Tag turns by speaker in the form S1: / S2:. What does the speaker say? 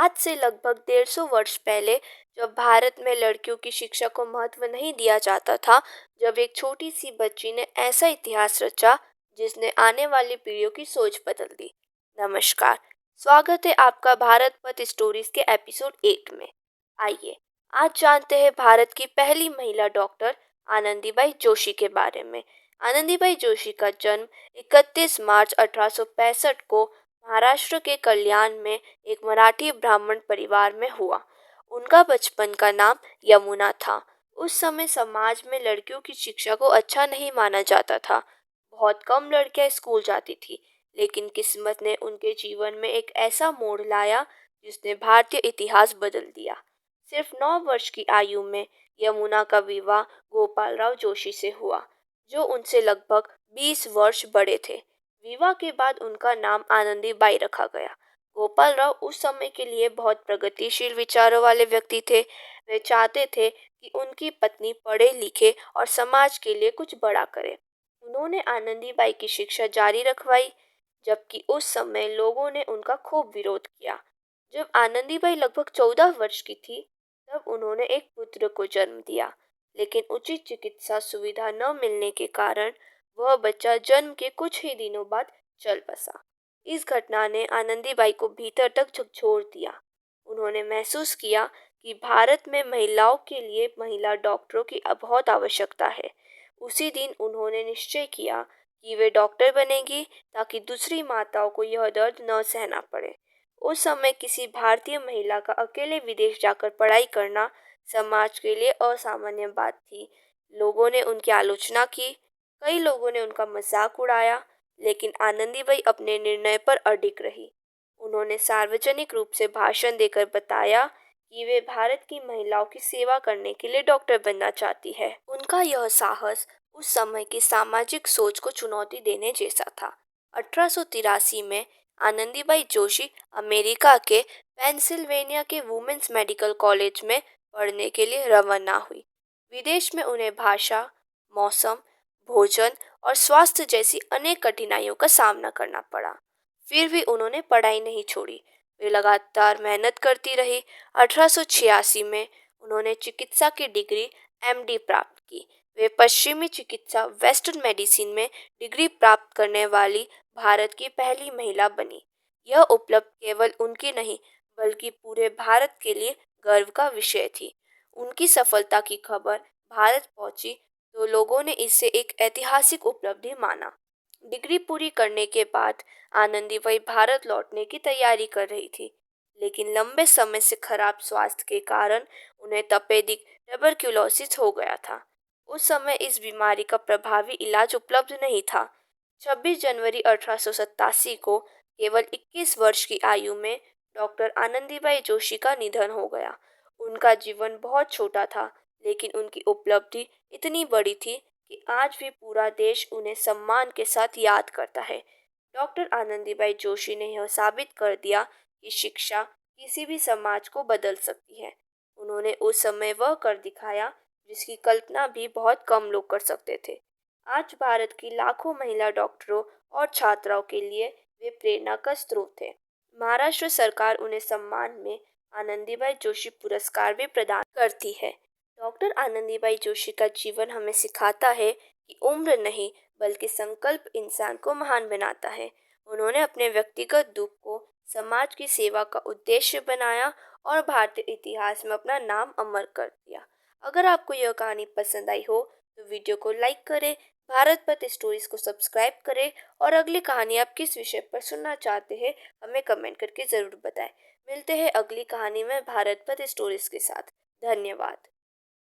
S1: आज से लगभग 150 वर्ष पहले जब भारत में लड़कियों की शिक्षा को महत्व नहीं दिया जाता था, जब एक छोटी सी बच्ची ने ऐसा इतिहास रचा जिसने आने वाली पीढ़ियों की सोच बदल दी। नमस्कार, स्वागत है आपका भारत पथ स्टोरीज के एपिसोड 8 में। आइए आज जानते हैं भारत की पहली महिला डॉक्टर आनंदीबाई जोशी के बारे में। आनंदीबाई जोशी का जन्म 31 मार्च 1865 को महाराष्ट्र के कल्याण में एक मराठी ब्राह्मण परिवार में हुआ। उनका बचपन का नाम यमुना था। उस समय समाज में लड़कियों की शिक्षा को अच्छा नहीं माना जाता था। बहुत कम लड़कियां स्कूल जाती थी, लेकिन किस्मत ने उनके जीवन में एक ऐसा मोड़ लाया जिसने भारतीय इतिहास बदल दिया। सिर्फ 9 वर्ष की आयु में यमुना का विवाह गोपाल राव जोशी से हुआ, जो उनसे लगभग 20 वर्ष बड़े थे। विवाह के बाद उनका नाम आनंदीबाई रखा गया। गोपाल राव उस समय के लिए बहुत प्रगतिशील विचारों वाले व्यक्ति थे। वे चाहते थे कि उनकी पत्नी पढ़े लिखे और समाज के लिए कुछ बड़ा करे। उन्होंने आनंदीबाई की शिक्षा जारी रखवाई, जबकि उस समय लोगों ने उनका खूब विरोध किया। जब आनंदीबाई लगभग 14 वर्ष की थी, तब उन्होंने एक पुत्र को जन्म दिया, लेकिन उचित चिकित्सा सुविधा न मिलने के कारण वह बच्चा जन्म के कुछ ही दिनों बाद चल बसा। इस घटना ने आनंदीबाई को भीतर तक झकझोर दिया। उन्होंने महसूस किया कि भारत में महिलाओं के लिए महिला डॉक्टरों की बहुत आवश्यकता है। उसी दिन उन्होंने निश्चय किया कि वे डॉक्टर बनेंगी ताकि दूसरी माताओं को यह दर्द न सहना पड़े। उस समय किसी भारतीय महिला का अकेले विदेश जाकर पढ़ाई करना समाज के लिए असामान्य बात थी। लोगों ने उनकी आलोचना की, कई लोगों ने उनका मजाक उड़ाया, लेकिन आनंदीबाई अपने निर्णय पर अडिग रही। उन्होंने सार्वजनिक रूप से भाषण देकर बताया कि वे भारत की महिलाओं की सेवा करने के लिए डॉक्टर बनना चाहती है। उनका यह साहस उस समय की सामाजिक सोच को चुनौती देने जैसा था। 1883 में आनंदीबाई जोशी अमेरिका के पेंसिल्वेनिया के वुमेन्स मेडिकल कॉलेज में पढ़ने के लिए रवाना हुई। विदेश में उन्हें भाषा, मौसम, भोजन और स्वास्थ्य जैसी अनेक कठिनाइयों का सामना करना पड़ा। फिर भी उन्होंने पढ़ाई नहीं छोड़ी। वे लगातार मेहनत करती रही। 1886 में उन्होंने चिकित्सा की डिग्री एमडी प्राप्त की। वे पश्चिमी चिकित्सा वेस्टर्न मेडिसिन में डिग्री प्राप्त करने वाली भारत की पहली महिला बनी। यह उपलब्धि केवल उनकी नहीं, बल्कि पूरे भारत के लिए गर्व का विषय थी। उनकी सफलता की खबर भारत पहुंची तो लोगों ने इसे एक ऐतिहासिक उपलब्धि माना। डिग्री पूरी करने के बाद आनंदीबाई भारत लौटने की तैयारी कर रही थी, लेकिन लंबे समय से खराब स्वास्थ्य के कारण उन्हें तपेदिक ट्यूबरक्लोसिस हो गया था। उस समय इस बीमारी का प्रभावी इलाज उपलब्ध नहीं था। 26 जनवरी 1887 को केवल 21 वर्ष की आयु में डॉक्टर आनंदीबाई जोशी का निधन हो गया। उनका जीवन बहुत छोटा था, लेकिन उनकी उपलब्धि इतनी बड़ी थी कि आज भी पूरा देश उन्हें सम्मान के साथ याद करता है। डॉक्टर आनंदीबाई जोशी ने यह साबित कर दिया कि शिक्षा किसी भी समाज को बदल सकती है। उन्होंने उस समय वह कर दिखाया जिसकी कल्पना भी बहुत कम लोग कर सकते थे। आज भारत की लाखों महिला डॉक्टरों और छात्राओं के लिए वे प्रेरणा का स्रोत है। महाराष्ट्र सरकार उन्हें सम्मान में आनंदीबाई जोशी पुरस्कार भी प्रदान करती है। डॉक्टर आनंदीबाई जोशी का जीवन हमें सिखाता है कि उम्र नहीं, बल्कि संकल्प इंसान को महान बनाता है। उन्होंने अपने व्यक्तिगत दुख को समाज की सेवा का उद्देश्य बनाया और भारतीय इतिहास में अपना नाम अमर कर दिया। अगर आपको यह कहानी पसंद आई हो तो वीडियो को लाइक करें, भारत पथ स्टोरीज को सब्सक्राइब करें और अगली कहानी आप किस विषय पर सुनना चाहते हैं हमें कमेंट करके ज़रूर बताएं। मिलते हैं अगली कहानी में भारत पथ स्टोरीज के साथ। धन्यवाद।